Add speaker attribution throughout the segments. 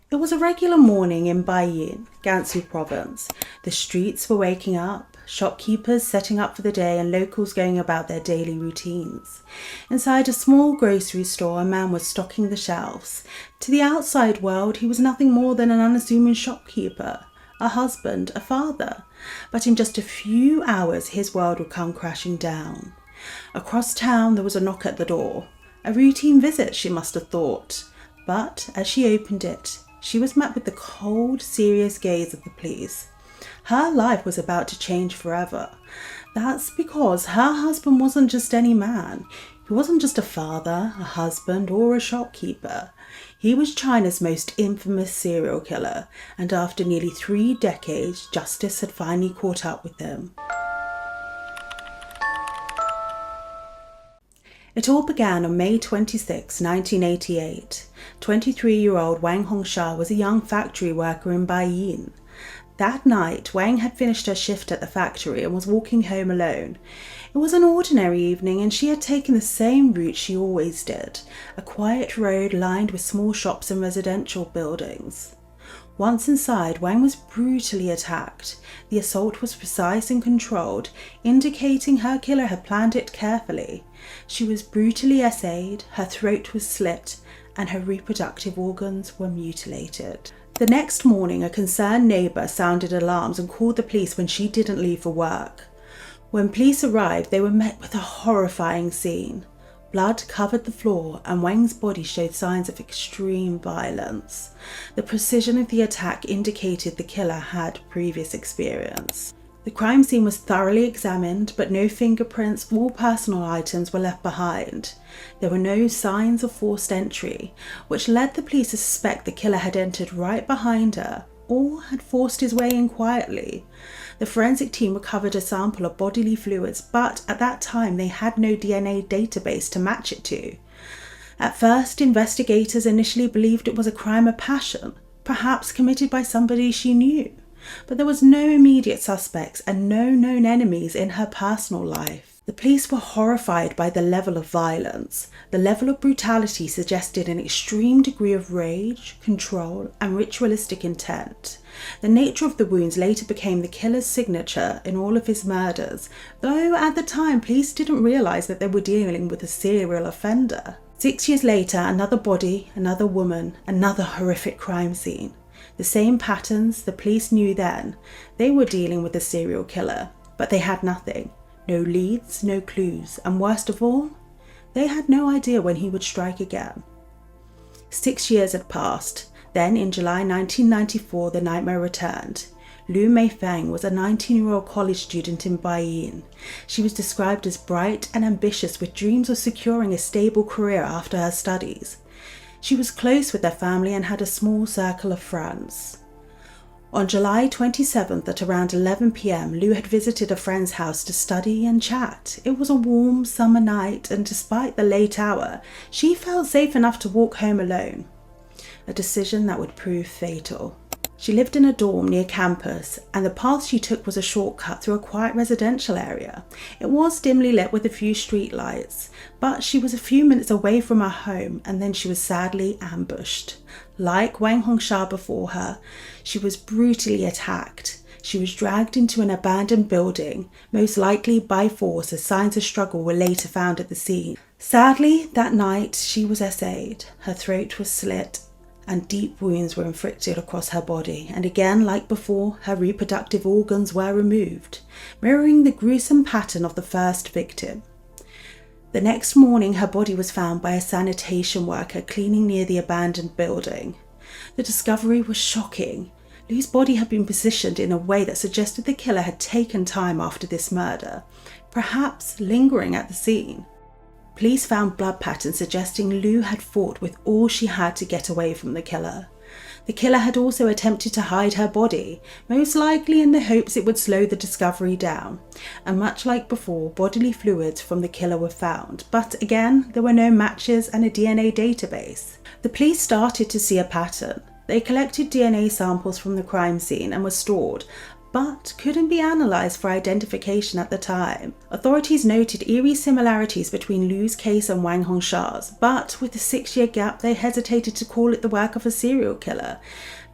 Speaker 1: It was a regular morning in Baiyin, Gansu Province. The streets were waking up, shopkeepers setting up for the day and locals going about their daily routines. Inside a small grocery store, a man was stocking the shelves. To the outside world, he was nothing more than an unassuming shopkeeper, a husband, a father. But in just a few hours, his world would come crashing down. Across town, there was a knock at the door. A routine visit, she must have thought. But as she opened it, she was met with the cold, serious gaze of the police. Her life was about to change forever. That's because her husband wasn't just any man. He wasn't just a father, a husband, or a shopkeeper. He was China's most infamous serial killer, and after nearly 3 decades, justice had finally caught up with him. It all began on May 26, 1988. 23-year-old Wang Hongsha was a young factory worker in Baiyin. That night, Wang had finished her shift at the factory and was walking home alone. It was an ordinary evening and she had taken the same route she always did, a quiet road lined with small shops and residential buildings. Once inside, Wang was brutally attacked. The assault was precise and controlled, indicating her killer had planned it carefully. She was brutally essayed, her throat was slit, and her reproductive organs were mutilated. The next morning, a concerned neighbour sounded alarms and called the police when she didn't leave for work. When police arrived, they were met with a horrifying scene. Blood covered the floor and Wang's body showed signs of extreme violence. The precision of the attack indicated the killer had previous experience. The crime scene was thoroughly examined, but no fingerprints or personal items were left behind. There were no signs of forced entry, which led the police to suspect the killer had entered right behind her or had forced his way in quietly. The forensic team recovered a sample of bodily fluids, but at that time they had no DNA database to match it to. At first, investigators initially believed it was a crime of passion, perhaps committed by somebody she knew. But there was no immediate suspects and no known enemies in her personal life. The police were horrified by the level of violence. The level of brutality suggested an extreme degree of rage, control, and ritualistic intent. The nature of the wounds later became the killer's signature in all of his murders, though at the time police didn't realise that they were dealing with a serial offender. 6 years later, another body, another woman, another horrific crime scene. The same patterns the police knew then. They were dealing with a serial killer, but they had nothing. No leads, no clues, and worst of all, they had no idea when he would strike again. 6 years had passed. Then, in July 1994, the nightmare returned. Lu Meifeng was a 19-year-old college student in Baiyin. She was described as bright and ambitious with dreams of securing a stable career after her studies. She was close with her family and had a small circle of friends. On July 27th at around 11 p.m, Lu had visited a friend's house to study and chat. It was a warm summer night and despite the late hour, she felt safe enough to walk home alone. A decision that would prove fatal. She lived in a dorm near campus and the path she took was a shortcut through a quiet residential area. It was dimly lit with a few street lights, but she was a few minutes away from her home and then she was sadly ambushed. Like Wang Hongsha before her, she was brutally attacked. She was dragged into an abandoned building, most likely by force as signs of struggle were later found at the scene. Sadly, that night she was essayed. Her throat was slit and deep wounds were inflicted across her body, and again, like before, her reproductive organs were removed, mirroring the gruesome pattern of the first victim. The next morning, her body was found by a sanitation worker cleaning near the abandoned building. The discovery was shocking. Lu's body had been positioned in a way that suggested the killer had taken time after this murder, perhaps lingering at the scene. Police found blood patterns suggesting Lu had fought with all she had to get away from the killer. The killer had also attempted to hide her body, most likely in the hopes it would slow the discovery down. And much like before, bodily fluids from the killer were found, but again, there were no matches and a DNA database. The police started to see a pattern. They collected DNA samples from the crime scene and were stored, but couldn't be analysed for identification at the time. Authorities noted eerie similarities between Lu's case and Wang Hongsha's, but with a 6-year gap they hesitated to call it the work of a serial killer.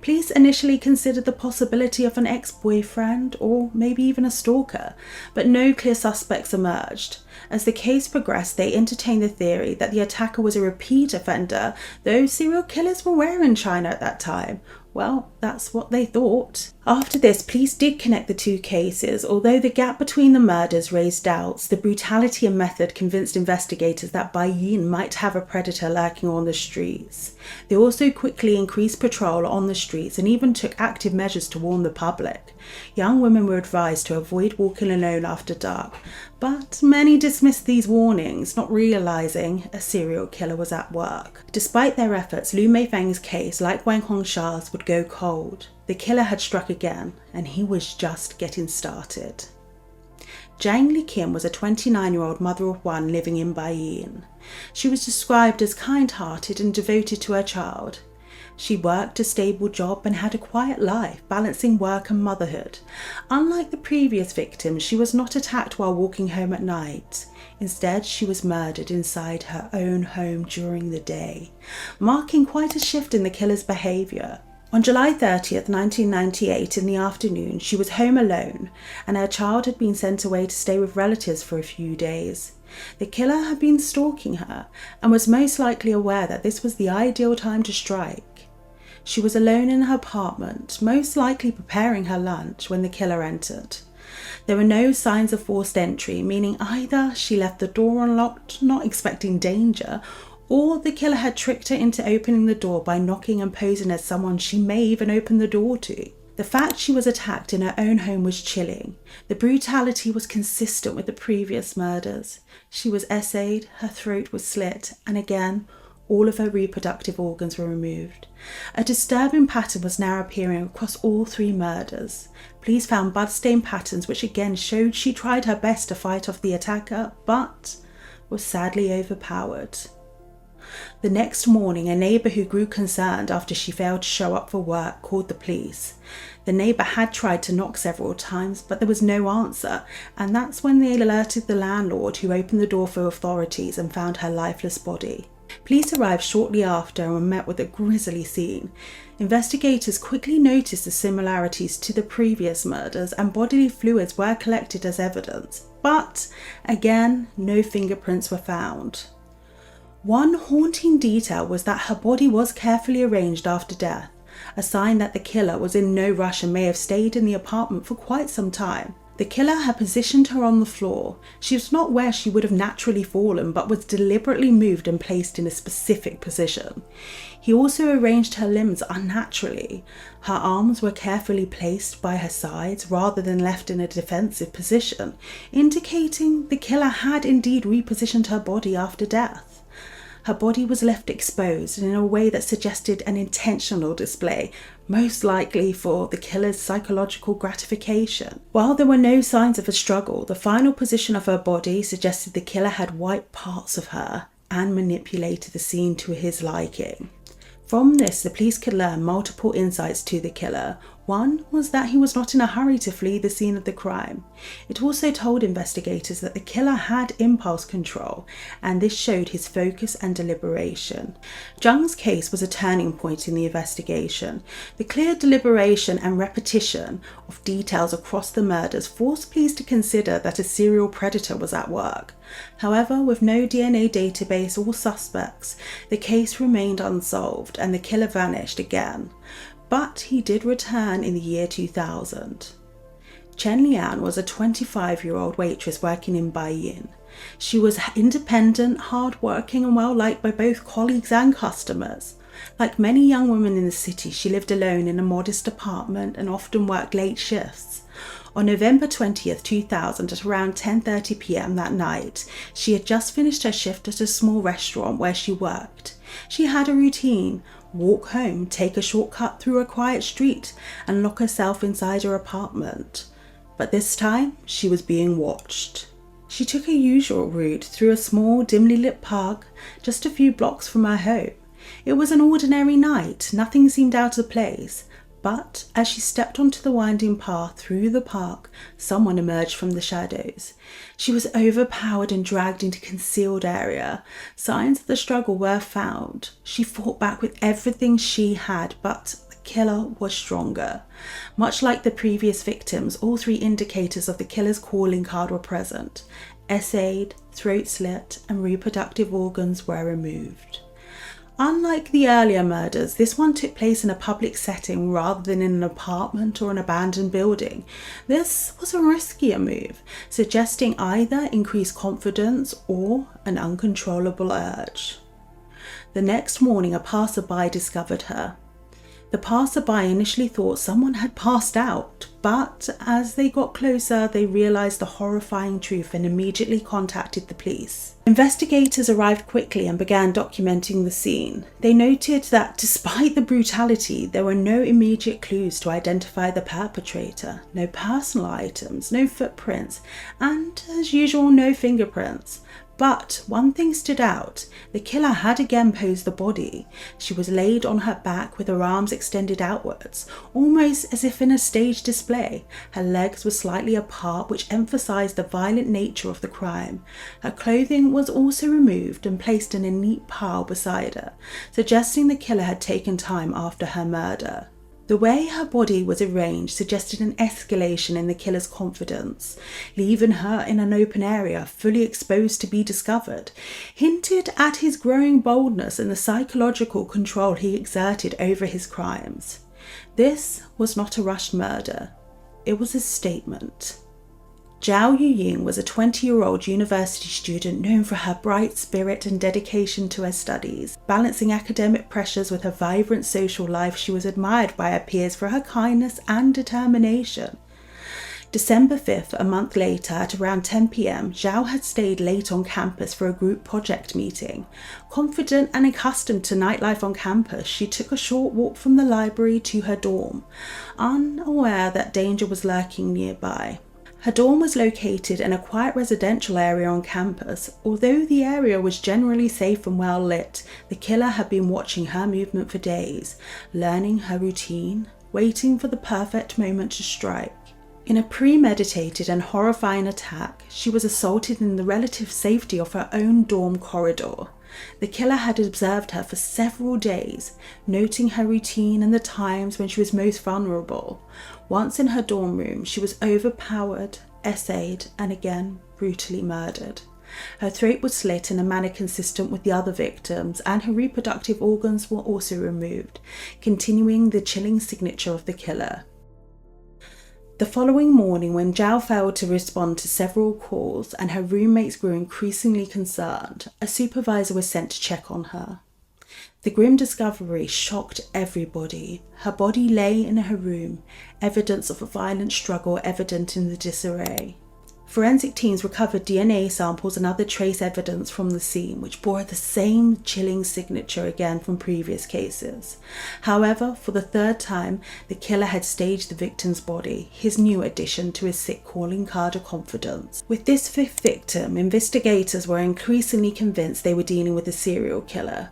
Speaker 1: Police initially considered the possibility of an ex-boyfriend or maybe even a stalker, but no clear suspects emerged. As the case progressed, they entertained the theory that the attacker was a repeat offender, though serial killers were rare in China at that time. Well, that's what they thought. After this, police did connect the two cases. Although the gap between the murders raised doubts, the brutality and method convinced investigators that Baiyin might have a predator lurking on the streets. They also quickly increased patrol on the streets and even took active measures to warn the public. Young women were advised to avoid walking alone after dark, but many dismissed these warnings, not realising a serial killer was at work. Despite their efforts, Lu Meifeng's case, like Wang Hongsha's, would go cold. The killer had struck again, and he was just getting started. Zhang Liqin was a 29-year-old mother of one living in Baiyin. She was described as kind-hearted and devoted to her child. She worked a stable job and had a quiet life, balancing work and motherhood. Unlike the previous victims, she was not attacked while walking home at night. Instead, she was murdered inside her own home during the day, marking quite a shift in the killer's behaviour. On July 30th, 1998, in the afternoon, she was home alone, and her child had been sent away to stay with relatives for a few days. The killer had been stalking her, and was most likely aware that this was the ideal time to strike. She was alone in her apartment, most likely preparing her lunch, when the killer entered. There were no signs of forced entry, meaning either she left the door unlocked, not expecting danger, or the killer had tricked her into opening the door by knocking and posing as someone she may even open the door to. The fact she was attacked in her own home was chilling. The brutality was consistent with the previous murders. She was essayed, her throat was slit, and again, all of her reproductive organs were removed. A disturbing pattern was now appearing across all 3 murders. Police found blood-stained patterns which again showed she tried her best to fight off the attacker, but was sadly overpowered. The next morning, a neighbour who grew concerned after she failed to show up for work called the police. The neighbour had tried to knock several times, but there was no answer, and that's when they alerted the landlord, who opened the door for authorities and found her lifeless body. Police arrived shortly after and were met with a grisly scene. Investigators quickly noticed the similarities to the previous murders, and bodily fluids were collected as evidence, but again, no fingerprints were found. One haunting detail was that her body was carefully arranged after death, a sign that the killer was in no rush and may have stayed in the apartment for quite some time. The killer had positioned her on the floor. She was not where she would have naturally fallen, but was deliberately moved and placed in a specific position. He also arranged her limbs unnaturally. Her arms were carefully placed by her sides rather than left in a defensive position, indicating the killer had indeed repositioned her body after death. Her body was left exposed in a way that suggested an intentional display, most likely for the killer's psychological gratification. While there were no signs of a struggle, the final position of her body suggested the killer had wiped parts of her and manipulated the scene to his liking. From this, the police could learn multiple insights to the killer. One was that he was not in a hurry to flee the scene of the crime. It also told investigators that the killer had impulse control, and this showed his focus and deliberation. Zhang's case was a turning point in the investigation. The clear deliberation and repetition of details across the murders forced police to consider that a serial predator was at work. However, with no DNA database or suspects, the case remained unsolved and the killer vanished again. But he did return in the year 2000. Chen Lian was a 25-year-old waitress working in Baiyin. She was independent, hard-working and well-liked by both colleagues and customers. Like many young women in the city, she lived alone in a modest apartment and often worked late shifts. On November 20th, 2000, at around 10:30 p.m. that night, she had just finished her shift at a small restaurant where she worked. She had a routine: walk home, take a shortcut through a quiet street, and lock herself inside her apartment. But this time, she was being watched. She took her usual route through a small, dimly lit park just a few blocks from her home. It was an ordinary night, nothing seemed out of place. But as she stepped onto the winding path through the park, someone emerged from the shadows. She was overpowered and dragged into a concealed area. Signs of the struggle were found. She fought back with everything she had, but the killer was stronger. Much like the previous victims, all three indicators of the killer's calling card were present. Essayed, throat slit, and reproductive organs were removed. Unlike the earlier murders, this one took place in a public setting rather than in an apartment or an abandoned building. This was a riskier move, suggesting either increased confidence or an uncontrollable urge. The next morning, a passerby discovered her. The passerby initially thought someone had passed out, but as they got closer, they realized the horrifying truth and immediately contacted the police. Investigators arrived quickly and began documenting the scene. They noted that despite the brutality, there were no immediate clues to identify the perpetrator, no personal items, no footprints, and as usual, no fingerprints. But one thing stood out. The killer had again posed the body. She was laid on her back with her arms extended outwards, almost as if in a stage display. Her legs were slightly apart, which emphasized the violent nature of the crime. Her clothing was also removed and placed in a neat pile beside her, suggesting the killer had taken time after her murder. The way her body was arranged suggested an escalation in the killer's confidence, leaving her in an open area, fully exposed to be discovered, hinted at his growing boldness and the psychological control he exerted over his crimes. This was not a rushed murder. It was a statement. Zhao Yuying was a 20-year-old university student known for her bright spirit and dedication to her studies. Balancing academic pressures with her vibrant social life, she was admired by her peers for her kindness and determination. December 5th, a month later, at around 10 p.m, Zhao had stayed late on campus for a group project meeting. Confident and accustomed to nightlife on campus, she took a short walk from the library to her dorm, unaware that danger was lurking nearby. Her dorm was located in a quiet residential area on campus. Although the area was generally safe and well lit, the killer had been watching her movement for days, learning her routine, waiting for the perfect moment to strike. In a premeditated and horrifying attack, she was assaulted in the relative safety of her own dorm corridor. The killer had observed her for several days, noting her routine and the times when she was most vulnerable. Once in her dorm room, she was overpowered, essayed, and again brutally murdered. Her throat was slit in a manner consistent with the other victims, and her reproductive organs were also removed, continuing the chilling signature of the killer. The following morning, when Zhao failed to respond to several calls and her roommates grew increasingly concerned, a supervisor was sent to check on her. The grim discovery shocked everybody. Her body lay in her room, evidence of a violent struggle evident in the disarray. Forensic teams recovered DNA samples and other trace evidence from the scene, which bore the same chilling signature again from previous cases. However, for the third time, the killer had staged the victim's body, his new addition to his sick calling card of confidence. With this fifth victim, investigators were increasingly convinced they were dealing with a serial killer.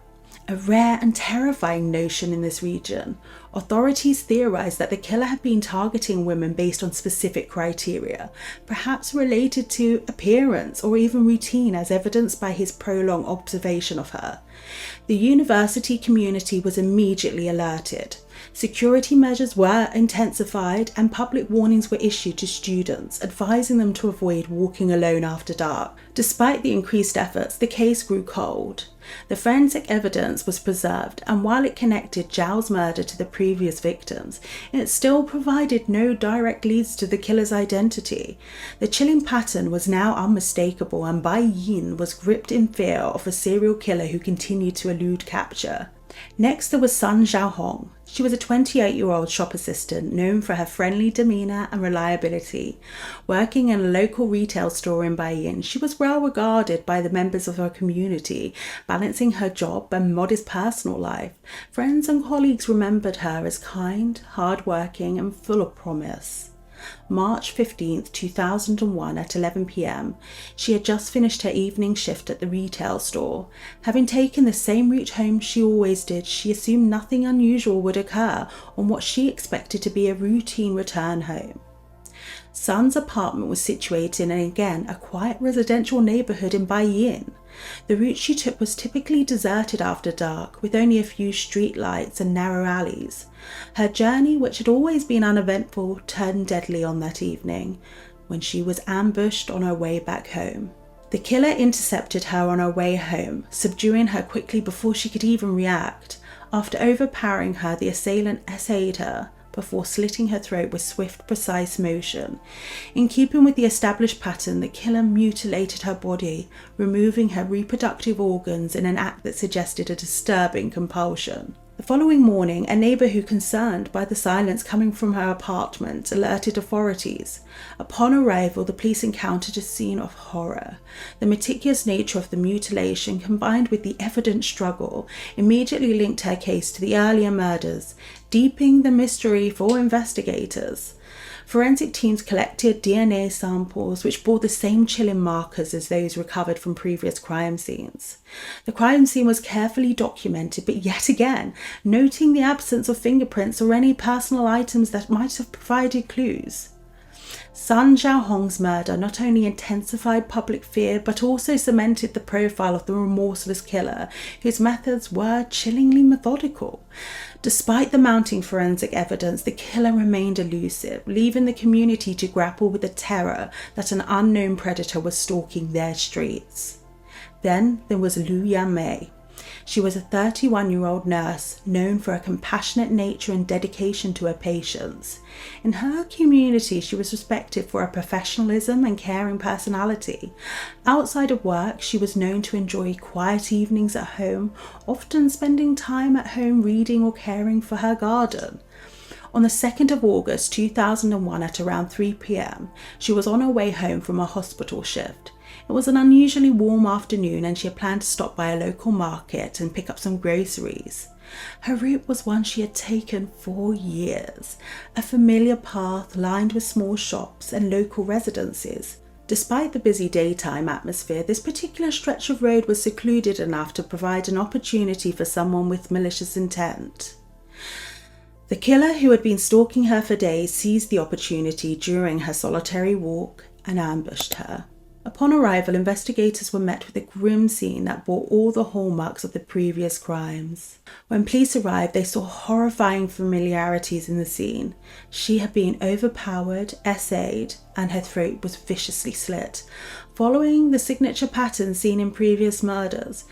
Speaker 1: A rare and terrifying notion in this region. Authorities theorized that the killer had been targeting women based on specific criteria, perhaps related to appearance or even routine, as evidenced by his prolonged observation of her. The university community was immediately alerted. Security measures were intensified and public warnings were issued to students, advising them to avoid walking alone after dark. Despite the increased efforts, the case grew cold. The forensic evidence was preserved, and while it connected Zhao's murder to the previous victims, it still provided no direct leads to the killer's identity. The chilling pattern was now unmistakable, and Baiyin was gripped in fear of a serial killer who continued to elude capture. Next, there was Sun Xiaohong. She was a 28-year-old shop assistant known for her friendly demeanor and reliability. Working in a local retail store in Baiyin, she was well regarded by the members of her community, balancing her job and modest personal life. Friends and colleagues remembered her as kind, hardworking, and full of promise. March 15th, 2001 at 11 p.m. She had just finished her evening shift at the retail store. Having taken the same route home she always did, she assumed nothing unusual would occur on what she expected to be a routine return home. Sun's apartment was situated in, again, a quiet residential neighborhood in Baiyin. The route she took was typically deserted after dark, with only a few street lights and narrow alleys. Her journey, which had always been uneventful, turned deadly on that evening, when she was ambushed on her way back home. The killer intercepted her on her way home, subduing her quickly before she could even react. After overpowering her, the assailant essayed her, before slitting her throat with swift, precise motion. In keeping with the established pattern, the killer mutilated her body, removing her reproductive organs in an act that suggested a disturbing compulsion. The following morning, a neighbour who, concerned by the silence coming from her apartment, alerted authorities. Upon arrival, the police encountered a scene of horror. The meticulous nature of the mutilation, combined with the evident struggle, immediately linked her case to the earlier murders, deepening the mystery for investigators. Forensic teams collected DNA samples which bore the same chilling markers as those recovered from previous crime scenes. The crime scene was carefully documented, but yet again, noting the absence of fingerprints or any personal items that might have provided clues. Sun Xiaohong's murder not only intensified public fear, but also cemented the profile of the remorseless killer, whose methods were chillingly methodical. Despite the mounting forensic evidence, the killer remained elusive, leaving the community to grapple with the terror that an unknown predator was stalking their streets. Then there was Lu Yanmei. She was a 31-year-old nurse known for her compassionate nature and dedication to her patients. In her community, she was respected for her professionalism and caring personality. Outside of work, she was known to enjoy quiet evenings at home, often spending time at home reading or caring for her garden. On the 2nd of August 2001 at around 3 p.m, she was on her way home from a hospital shift. It was an unusually warm afternoon and she had planned to stop by a local market and pick up some groceries. Her route was one she had taken for years, a familiar path lined with small shops and local residences. Despite the busy daytime atmosphere, this particular stretch of road was secluded enough to provide an opportunity for someone with malicious intent. The killer, who had been stalking her for days, seized the opportunity during her solitary walk and ambushed her. Upon arrival, investigators were met with a grim scene that bore all the hallmarks of the previous crimes. When police arrived, they saw horrifying familiarities in the scene. She had been overpowered, essayed, and her throat was viciously slit, following the signature pattern seen in previous murders.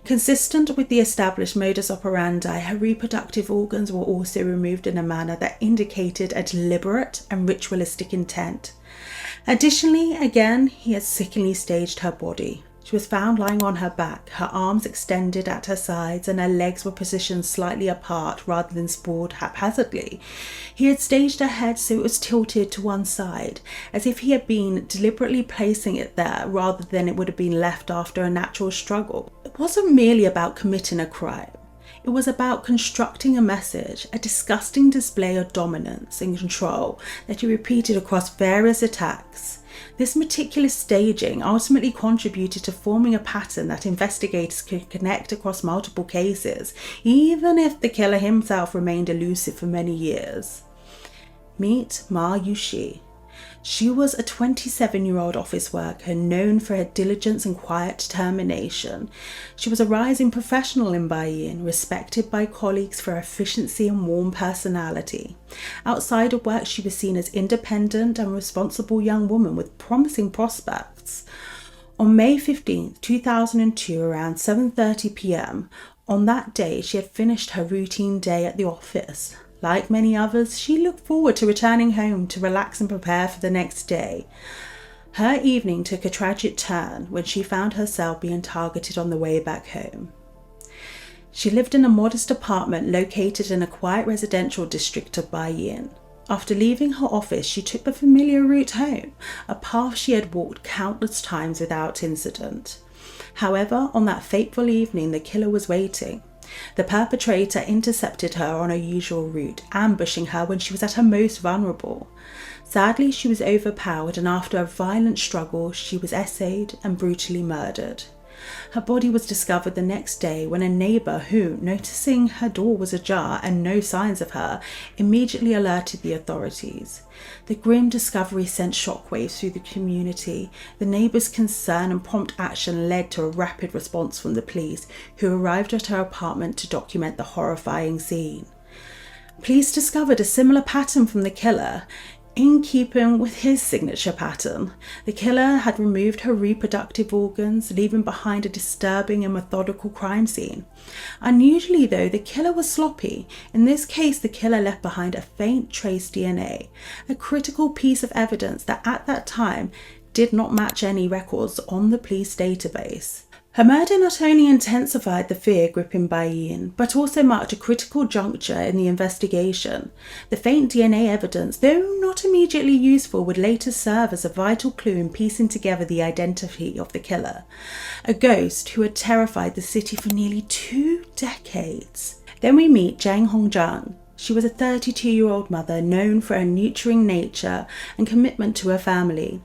Speaker 1: Consistent with the established modus operandi, her reproductive organs were also removed in a manner that indicated a deliberate and ritualistic intent. Additionally, again, he had sickeningly staged her body. She was found lying on her back, her arms extended at her sides and her legs were positioned slightly apart rather than sprawled haphazardly. He had staged her head so it was tilted to one side, as if he had been deliberately placing it there rather than it would have been left after a natural struggle. It wasn't merely about committing a crime. It was about constructing a message, a disgusting display of dominance and control that he repeated across various attacks. This meticulous staging ultimately contributed to forming a pattern that investigators could connect across multiple cases, even if the killer himself remained elusive for many years. Meet Ma Yuxi. She was a 27-year-old office worker known for her diligence and quiet determination. She was a rising professional in Baiyin, respected by colleagues for her efficiency and warm personality. Outside of work, she was seen as independent and responsible young woman with promising prospects. On May 15, 2002, around 7:30 p.m, on that day, she had finished her routine day at the office. Like many others, she looked forward to returning home to relax and prepare for the next day. Her evening took a tragic turn when she found herself being targeted on the way back home. She lived in a modest apartment located in a quiet residential district of Baiyin. After leaving her office, she took the familiar route home, a path she had walked countless times without incident. However, on that fateful evening, the killer was waiting. The perpetrator intercepted her on her usual route, ambushing her when she was at her most vulnerable. Sadly, she was overpowered, and after a violent struggle, she was essayed and brutally murdered. Her body was discovered the next day when a neighbour who, noticing her door was ajar and no signs of her, immediately alerted the authorities. The grim discovery sent shockwaves through the community. The neighbours' concern and prompt action led to a rapid response from the police, who arrived at her apartment to document the horrifying scene. Police discovered a similar pattern from the killer. In keeping with his signature pattern, the killer had removed her reproductive organs, leaving behind a disturbing and methodical crime scene. Unusually though, the killer was sloppy. In this case, the killer left behind a faint trace DNA, a critical piece of evidence that at that time did not match any records on the police database. Her murder not only intensified the fear gripping Baiyin, but also marked a critical juncture in the investigation. The faint DNA evidence, though not immediately useful, would later serve as a vital clue in piecing together the identity of the killer, a ghost who had terrified the city for nearly 2 decades. Then we meet Gao Chengyong. She was a 32-year-old mother known for her nurturing nature and commitment to her family.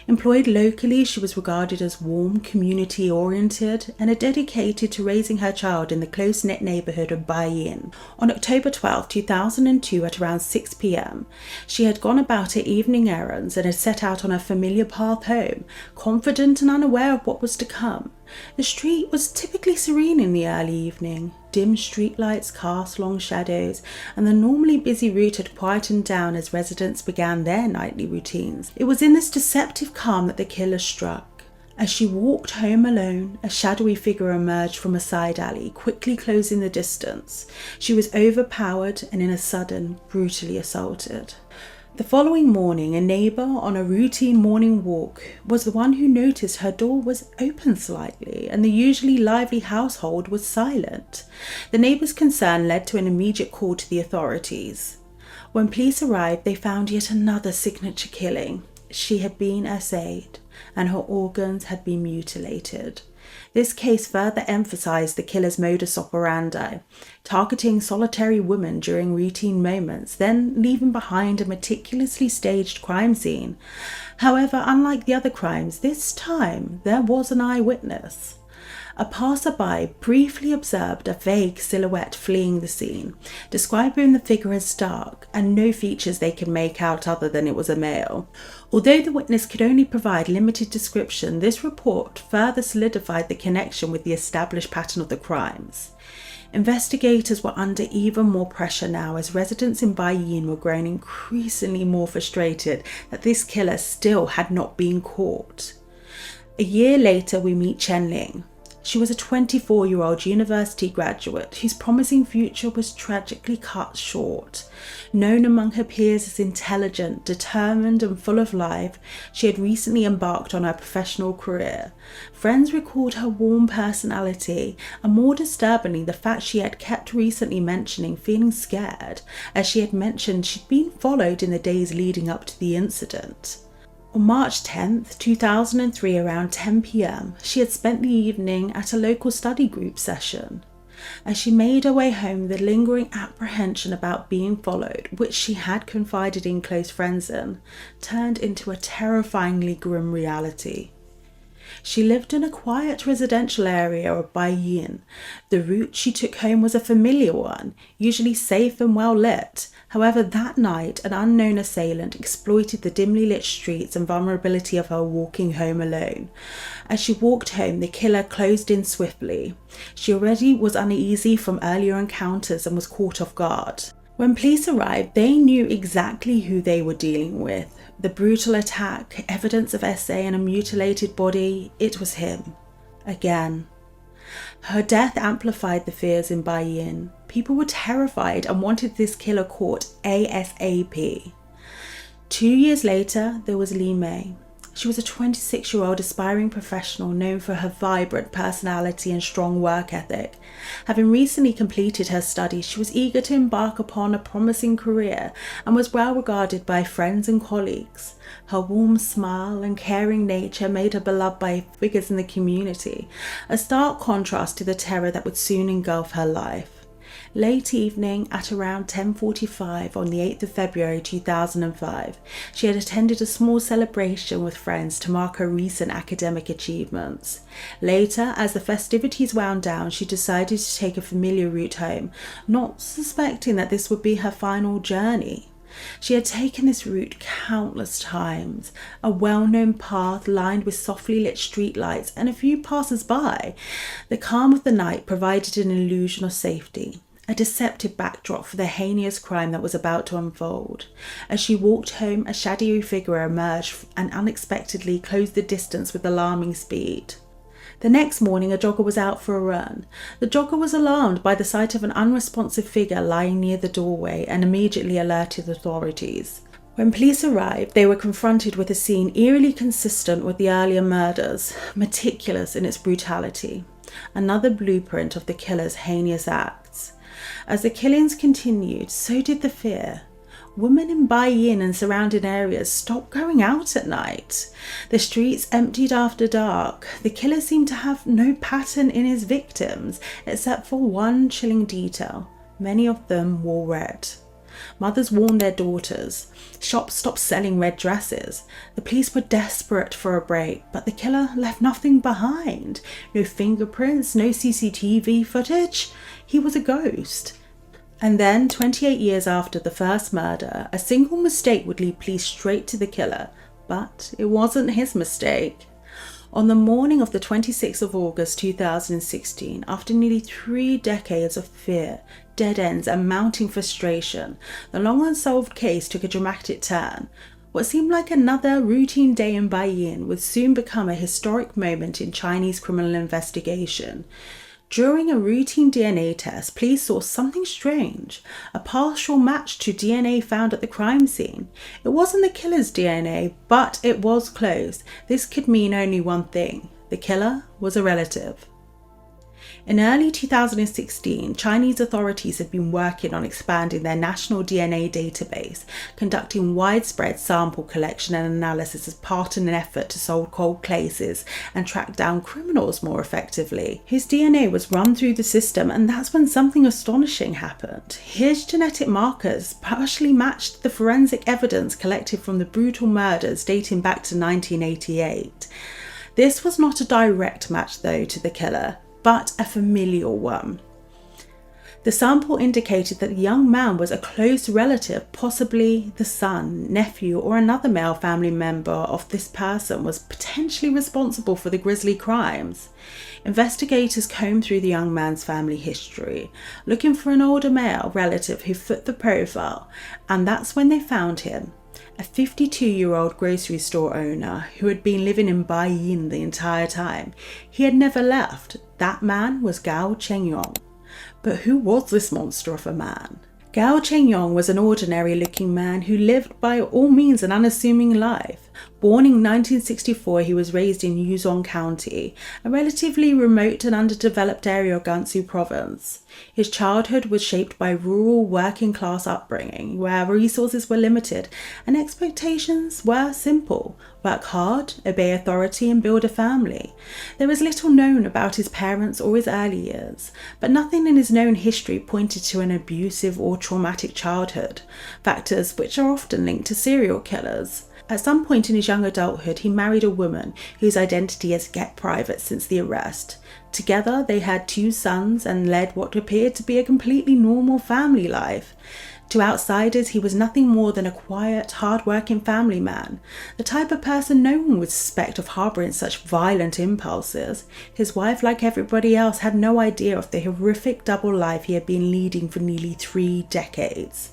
Speaker 1: Employed locally, she was regarded as warm, community-oriented, and dedicated to raising her child in the close-knit neighbourhood of Baiyin. On October 12, 2002, at around 6 p.m, she had gone about her evening errands and had set out on her familiar path home, confident and unaware of what was to come. The street was typically serene in the early evening. Dim streetlights cast long shadows, and the normally busy route had quietened down as residents began their nightly routines. It was in this deceptive calm that the killer struck. As she walked home alone, a shadowy figure emerged from a side alley, quickly closing the distance. She was overpowered and in a sudden, brutally assaulted. The following morning, a neighbour on a routine morning walk was the one who noticed her door was open slightly and the usually lively household was silent. The neighbour's concern led to an immediate call to the authorities. When police arrived, they found yet another signature killing. She had been essayed and her organs had been mutilated. This case further emphasised the killer's modus operandi, targeting solitary women during routine moments, then leaving behind a meticulously staged crime scene. However, unlike the other crimes, this time there was an eyewitness. A passerby briefly observed a vague silhouette fleeing the scene, describing the figure as dark and no features they could make out other than it was a male. Although the witness could only provide limited description, this report further solidified the connection with the established pattern of the crimes. Investigators were under even more pressure now, as residents in Baiyin were growing increasingly more frustrated that this killer still had not been caught. A year later, we meet Chen Ling. She was a 24-year-old university graduate whose promising future was tragically cut short. Known among her peers as intelligent, determined and full of life, she had recently embarked on her professional career. Friends recalled her warm personality, and more disturbingly the fact she had kept recently mentioning feeling scared, as she had mentioned she'd been followed in the days leading up to the incident. On March 10th, 2003, around 10 p.m, she had spent the evening at a local study group session. As she made her way home, the lingering apprehension about being followed, which she had confided in close friends in, turned into a terrifyingly grim reality. She lived in a quiet residential area of Baiyin. The route she took home was a familiar one, usually safe and well lit. However, that night, an unknown assailant exploited the dimly lit streets and vulnerability of her walking home alone. As she walked home, the killer closed in swiftly. She already was uneasy from earlier encounters and was caught off guard. When police arrived, they knew exactly who they were dealing with. The brutal attack, evidence of essay and a mutilated body, it was him. Again. Her death amplified the fears in Baiyin. People were terrified and wanted this killer caught ASAP. 2 years later, there was Li Mei. She was a 26-year-old aspiring professional known for her vibrant personality and strong work ethic. Having recently completed her studies, she was eager to embark upon a promising career and was well regarded by friends and colleagues. Her warm smile and caring nature made her beloved by figures in the community, a stark contrast to the terror that would soon engulf her life. Late evening, at around 10:45 on the 8th of February 2005, she had attended a small celebration with friends to mark her recent academic achievements. Later, as the festivities wound down, she decided to take a familiar route home, not suspecting that this would be her final journey. She had taken this route countless times, a well-known path lined with softly lit streetlights and a few passers-by. The calm of the night provided an illusion of safety, a deceptive backdrop for the heinous crime that was about to unfold. As she walked home, a shadowy figure emerged and unexpectedly closed the distance with alarming speed. The next morning, a jogger was out for a run. The jogger was alarmed by the sight of an unresponsive figure lying near the doorway and immediately alerted authorities. When police arrived, they were confronted with a scene eerily consistent with the earlier murders, meticulous in its brutality, another blueprint of the killer's heinous acts. As the killings continued, so did the fear. Women in Baiyin and surrounding areas stopped going out at night. The streets emptied after dark. The killer seemed to have no pattern in his victims, except for one chilling detail. Many of them wore red. Mothers warned their daughters. Shops stopped selling red dresses. The police were desperate for a break, but the killer left nothing behind. No fingerprints, no CCTV footage. He was a ghost. And then, 28 years after the first murder, a single mistake would lead police straight to the killer. But it wasn't his mistake. On the morning of the 26th of August 2016, after nearly 3 decades of fear, dead ends and mounting frustration, the long unsolved case took a dramatic turn. What seemed like another routine day in Baiyin would soon become a historic moment in Chinese criminal investigation. During a routine DNA test, police saw something strange, a partial match to DNA found at the crime scene. It wasn't the killer's DNA, but it was close. This could mean only one thing: the killer was a relative. In early 2016, Chinese authorities had been working on expanding their national DNA database, conducting widespread sample collection and analysis as part of an effort to solve cold cases and track down criminals more effectively. His DNA was run through the system, and that's when something astonishing happened. His genetic markers partially matched the forensic evidence collected from the brutal murders dating back to 1988. This was not a direct match, though, to the killer, but a familial one. The sample indicated that the young man was a close relative, possibly the son, nephew, or another male family member of this person was potentially responsible for the grisly crimes. Investigators combed through the young man's family history, looking for an older male relative who fit the profile, and that's when they found him. A 52-year-old grocery store owner who had been living in Baiyin the entire time. He had never left. That man was Gao Chengyong. But who was this monster of a man? Gao Chengyong was an ordinary-looking man who lived by all means an unassuming life. Born in 1964, he was raised in Yuzhong County, a relatively remote and underdeveloped area of Gansu Province. His childhood was shaped by rural, working-class upbringing, where resources were limited and expectations were simple: work hard, obey authority, and build a family. There is little known about his parents or his early years, but nothing in his known history pointed to an abusive or traumatic childhood, factors which are often linked to serial killers. At some point in his young adulthood, he married a woman whose identity has kept private since the arrest. Together, they had 2 sons and led what appeared to be a completely normal family life. To outsiders, he was nothing more than a quiet, hard-working family man, the type of person no one would suspect of harboring such violent impulses. His wife, like everybody else, had no idea of the horrific double life he had been leading for nearly 3 decades.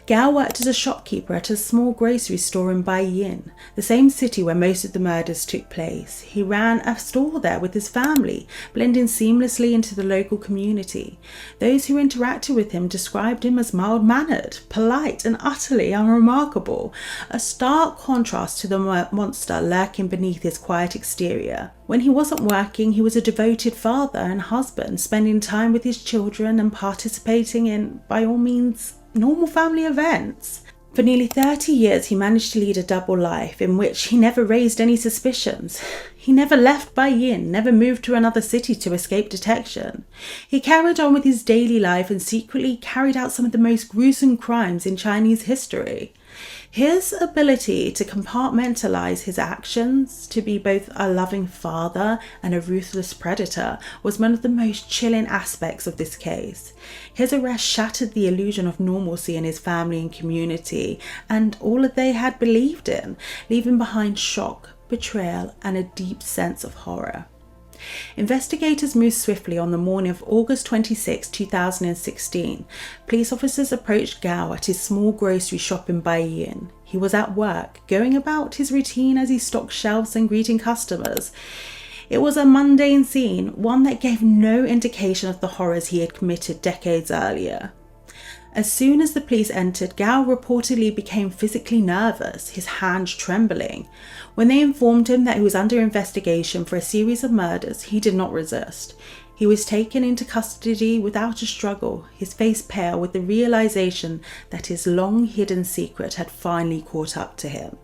Speaker 1: Gao worked as a shopkeeper at a small grocery store in Baiyin, the same city where most of the murders took place. He ran a store there with his family, blending seamlessly into the local community. Those who interacted with him described him as mild-mannered, polite, and utterly unremarkable, a stark contrast to the monster lurking beneath his quiet exterior. When he wasn't working, he was a devoted father and husband, spending time with his children and participating in, by all means, normal family events. For nearly 30 years, he managed to lead a double life in which he never raised any suspicions. He never left Baiyin, never moved to another city to escape detection. He carried on with his daily life and secretly carried out some of the most gruesome crimes in Chinese history. His ability to compartmentalize his actions, to be both a loving father and a ruthless predator, was one of the most chilling aspects of this case. His arrest shattered the illusion of normalcy in his family and community, and all that they had believed in, leaving behind shock, betrayal, and a deep sense of horror. Investigators moved swiftly on the morning of August 26, 2016. Police officers approached Gao at his small grocery shop in Baiyin. He was at work, going about his routine as he stocked shelves and greeting customers. It was a mundane scene, one that gave no indication of the horrors he had committed decades earlier. As soon as the police entered, Gao reportedly became physically nervous, his hands trembling. When they informed him that he was under investigation for a series of murders, he did not resist. He was taken into custody without a struggle, his face pale with the realization that his long-hidden secret had finally caught up to him.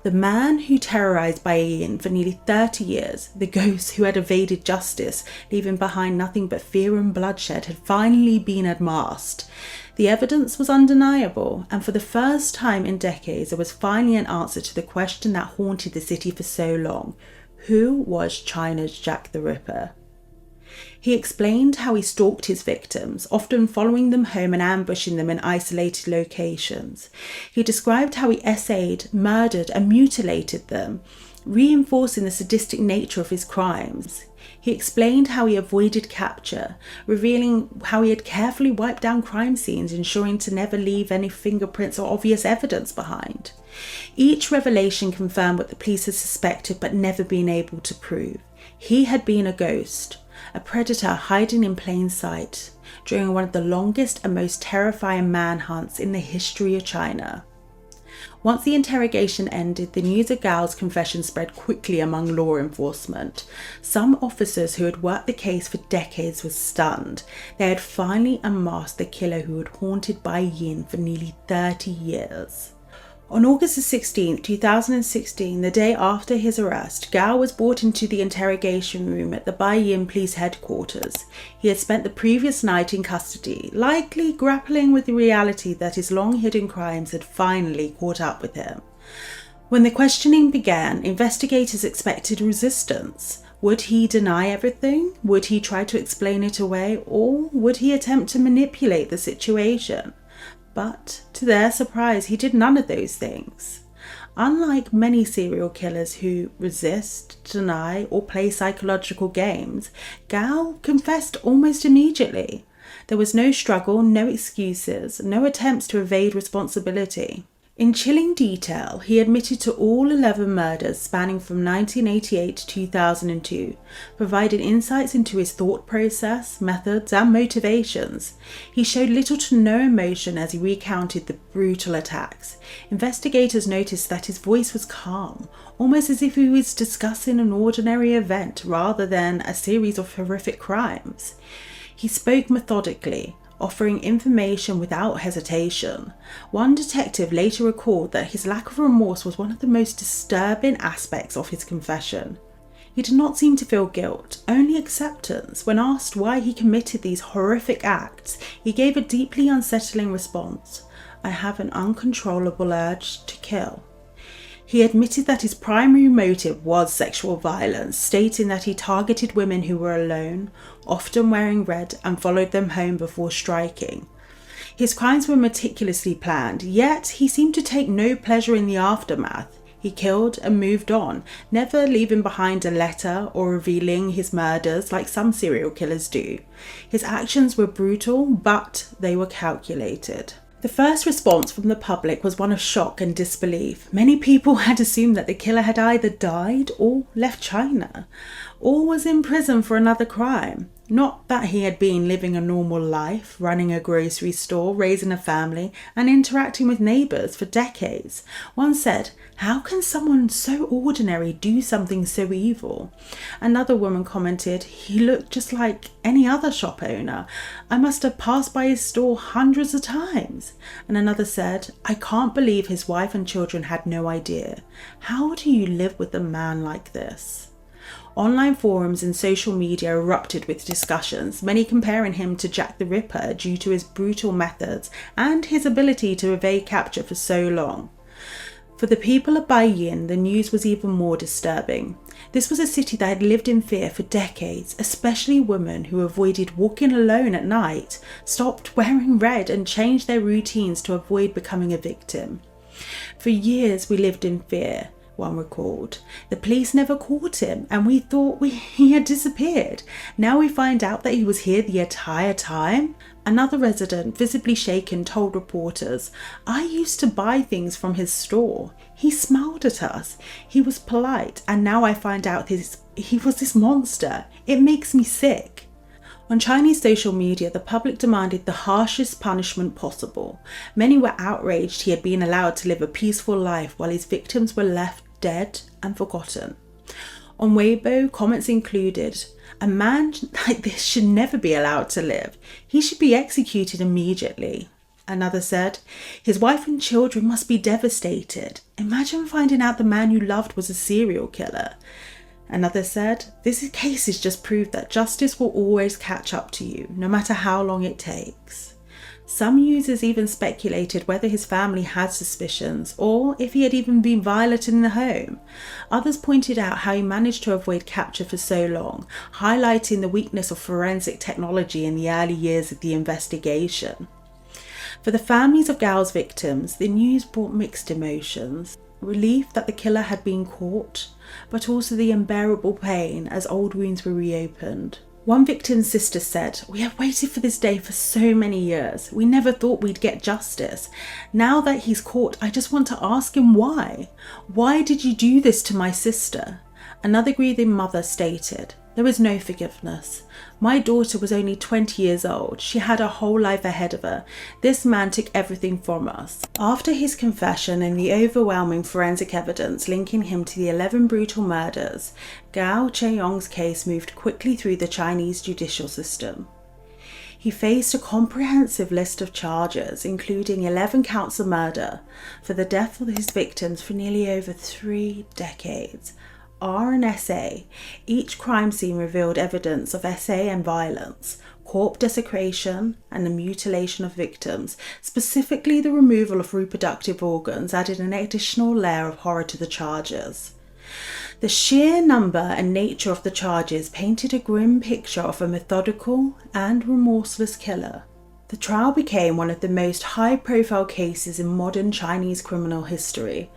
Speaker 1: The man who terrorized Baiyin for nearly 30 years, the ghost who had evaded justice, leaving behind nothing but fear and bloodshed, had finally been unmasked. The evidence was undeniable, and for the first time in decades, there was finally an answer to the question that haunted the city for so long. Who was China's Jack the Ripper? He explained how he stalked his victims, often following them home and ambushing them in isolated locations. He described how he essayed, murdered, and mutilated them, reinforcing the sadistic nature of his crimes. He explained how he avoided capture, revealing how he had carefully wiped down crime scenes, ensuring to never leave any fingerprints or obvious evidence behind. Each revelation confirmed what the police had suspected but never been able to prove. He had been a ghost, a predator hiding in plain sight during one of the longest and most terrifying manhunts in the history of China. Once the interrogation ended, the news of Gao's confession spread quickly among law enforcement. Some officers who had worked the case for decades were stunned. They had finally unmasked the killer who had haunted Baiyin for nearly 30 years. On August 16, 2016, the day after his arrest, Gao was brought into the interrogation room at the Baiyin police headquarters. He had spent the previous night in custody, likely grappling with the reality that his long-hidden crimes had finally caught up with him. When the questioning began, investigators expected resistance. Would he deny everything? Would he try to explain it away? Or would he attempt to manipulate the situation? But, to their surprise, he did none of those things. Unlike many serial killers who resist, deny, or play psychological games, Gao confessed almost immediately. There was no struggle, no excuses, no attempts to evade responsibility. In chilling detail, he admitted to all 11 murders spanning from 1988 to 2002, providing insights into his thought process, methods, and motivations. He showed little to no emotion as he recounted the brutal attacks. Investigators noticed that his voice was calm, almost as if he was discussing an ordinary event rather than a series of horrific crimes. He spoke methodically, offering information without hesitation. One detective later recalled that his lack of remorse was one of the most disturbing aspects of his confession. He did not seem to feel guilt, only acceptance. When asked why he committed these horrific acts, he gave a deeply unsettling response: "I have an uncontrollable urge to kill." He admitted that his primary motive was sexual violence, stating that he targeted women who were alone, often wearing red, and followed them home before striking. His crimes were meticulously planned, yet he seemed to take no pleasure in the aftermath. He killed and moved on, never leaving behind a letter or revealing his murders like some serial killers do. His actions were brutal, but they were calculated. The first response from the public was one of shock and disbelief. Many people had assumed that the killer had either died or left China, or was in prison for another crime. Not that he had been living a normal life, running a grocery store, raising a family, and interacting with neighbours for decades. One said, "How can someone so ordinary do something so evil?" Another woman commented, "He looked just like any other shop owner. I must have passed by his store hundreds of times." And another said, "I can't believe his wife and children had no idea. How do you live with a man like this?" Online forums and social media erupted with discussions, many comparing him to Jack the Ripper due to his brutal methods and his ability to evade capture for so long. For the people of Baiyin, the news was even more disturbing. This was a city that had lived in fear for decades, especially women who avoided walking alone at night, stopped wearing red, and changed their routines to avoid becoming a victim. "For years we lived in fear," one recalled. "The police never caught him and we thought he had disappeared. Now we find out that he was here the entire time." Another resident, visibly shaken, told reporters, "I used to buy things from his store. He smiled at us. He was polite, and now I find out he was this monster. It makes me sick." On Chinese social media, the public demanded the harshest punishment possible. Many were outraged he had been allowed to live a peaceful life while his victims were left dead and forgotten. On Weibo, comments included, "A man like this should never be allowed to live. He should be executed immediately." Another said, "His wife and children must be devastated. Imagine finding out the man you loved was a serial killer." Another said, "This case is just proof that justice will always catch up to you, no matter how long it takes." Some users even speculated whether his family had suspicions or if he had even been violent in the home. Others pointed out how he managed to avoid capture for so long, highlighting the weakness of forensic technology in the early years of the investigation. For the families of Gao's victims, the news brought mixed emotions. Relief that the killer had been caught, but also the unbearable pain as old wounds were reopened. One victim's sister said, "We have waited for this day for so many years. We never thought we'd get justice. Now that he's caught, I just want to ask him why. Why did you do this to my sister?" Another grieving mother stated, "There was no forgiveness. My daughter was only 20 years old. She had a whole life ahead of her. This man took everything from us." After his confession and the overwhelming forensic evidence linking him to the 11 brutal murders, Gao Chengyong's case moved quickly through the Chinese judicial system. He faced a comprehensive list of charges, including 11 counts of murder, for the death of his victims for nearly over 3 decades. R and SA, each crime scene revealed evidence of SA and violence, corpse desecration, and the mutilation of victims. Specifically, the removal of reproductive organs added an additional layer of horror to the charges. The sheer number and nature of the charges painted a grim picture of a methodical and remorseless killer. The trial became one of the most high-profile cases in modern Chinese criminal history.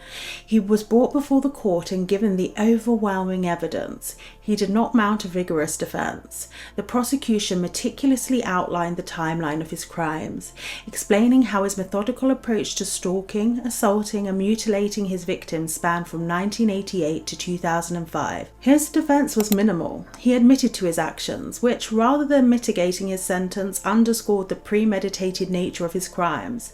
Speaker 1: He was brought before the court and given the overwhelming evidence. He did not mount a vigorous defense. The prosecution meticulously outlined the timeline of his crimes, explaining how his methodical approach to stalking, assaulting, and mutilating his victims spanned from 1988 to 2005. His defense was minimal. He admitted to his actions, which, rather than mitigating his sentence, underscored the premeditated nature of his crimes.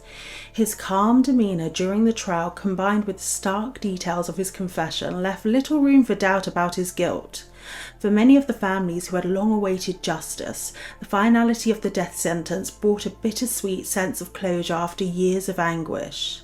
Speaker 1: His calm demeanour during the trial, combined with stark details of his confession, left little room for doubt about his guilt. For many of the families who had long awaited justice, the finality of the death sentence brought a bittersweet sense of closure after years of anguish.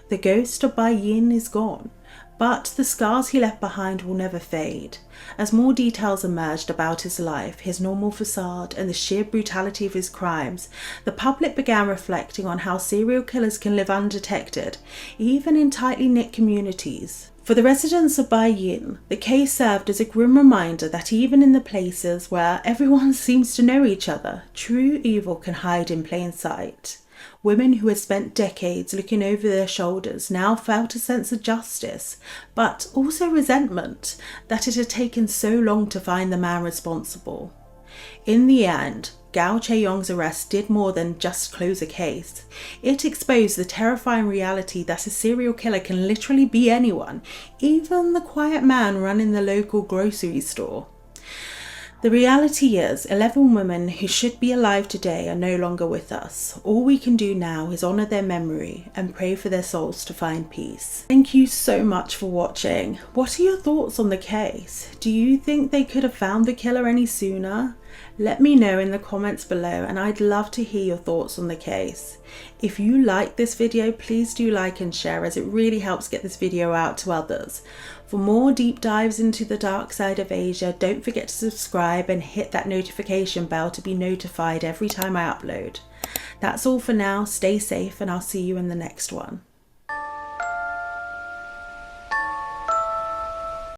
Speaker 1: The ghost of Baiyin is gone, but the scars he left behind will never fade. As more details emerged about his life, his normal facade, and the sheer brutality of his crimes, the public began reflecting on how serial killers can live undetected, even in tightly knit communities. For the residents of Baiyin, the case served as a grim reminder that even in the places where everyone seems to know each other, true evil can hide in plain sight. Women who had spent decades looking over their shoulders now felt a sense of justice, but also resentment that it had taken so long to find the man responsible. In the end, Gao Chengyong's arrest did more than just close a case. It exposed the terrifying reality that a serial killer can literally be anyone, even the quiet man running the local grocery store. The reality is, 11 women who should be alive today are no longer with us. All we can do now is honour their memory and pray for their souls to find peace. Thank you so much for watching. What are your thoughts on the case? Do you think they could have found the killer any sooner? Let me know in the comments below, and I'd love to hear your thoughts on the case. If you like this video, please do like and share, as it really helps get this video out to others. For more deep dives into the dark side of Asia, don't forget to subscribe and hit that notification bell to be notified every time I upload. That's all for now. Stay safe, and I'll see you in the next one.